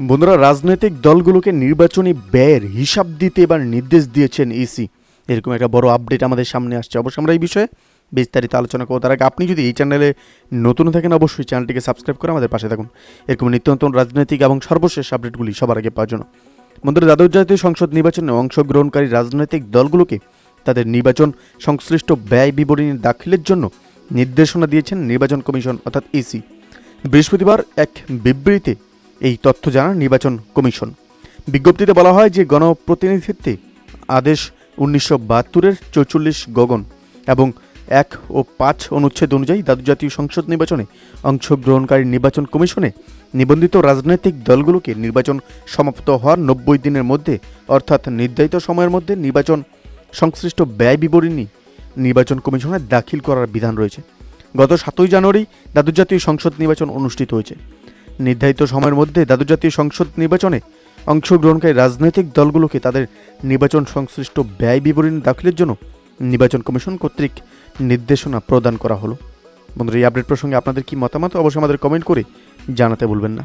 বন্ধুরা, রাজনৈতিক দলগুলোকে নির্বাচনী ব্যয়ের হিসাব দিতে এবার নির্দেশ দিয়েছেন ইসি। এরকম একটা বড় আপডেট আমাদের সামনে আসছে। অবশ্যই আমরা এই বিষয়ে বিস্তারিত আলোচনা করব। তার আগে আপনি যদি এই চ্যানেলে নতুন থাকেন, অবশ্যই চ্যানেলটিকে সাবস্ক্রাইব করে আমাদের পাশে থাকুন এরকম নিত্য নতুন রাজনৈতিক এবং সর্বশেষ আপডেটগুলি সবার আগে পাওয়ার জন্য। বন্ধুরা, দ্বাদশ জাতীয় সংসদ নির্বাচনে অংশগ্রহণকারী রাজনৈতিক দলগুলোকে তাদের নির্বাচন সংশ্লিষ্ট ব্যয় বিবরণী দাখিলের জন্য নির্দেশনা দিয়েছেন নির্বাচন কমিশন অর্থাৎ ইসি। বৃহস্পতিবার এক বিবৃতিতে এই তথ্য জানান নির্বাচন কমিশন। বিজ্ঞপ্তিতে বলা হয় যে গণপ্রতিনিধিত্বে আদেশ 1972-এর 44 গগন এবং 1 ও 5 অনুচ্ছেদ অনুযায়ী দ্বাদশ জাতীয় সংসদ নির্বাচনে অংশগ্রহণকারী নির্বাচন কমিশনে নিবন্ধিত রাজনৈতিক দলগুলোকে নির্বাচন সমাপ্ত হওয়ার 90 দিনের মধ্যে অর্থাৎ নির্ধারিত সময়ের মধ্যে নির্বাচন সংশ্লিষ্ট ব্যয় বিবরণী নির্বাচন কমিশনে দাখিল করার বিধান রয়েছে। গত 7 জানুয়ারি দ্বাদশ জাতীয় সংসদ নির্বাচন অনুষ্ঠিত হয়েছে। নির্ধারিত সময়ের মধ্যে দ্বাদশ জাতীয় সংসদ নির্বাচনে অংশগ্রহণকারী রাজনৈতিক দলগুলোকে তাদের নির্বাচন সংশ্লিষ্ট ব্যয় বিবরণী দাখিলের জন্য নির্বাচন কমিশন কর্তৃক নির্দেশনা প্রদান করা হলো। বন্ধুরা, এই আপডেট প্রসঙ্গে আপনাদের কি মতামত অবশ্যই আমাদের কমেন্ট করে জানাতে ভুলবেন না।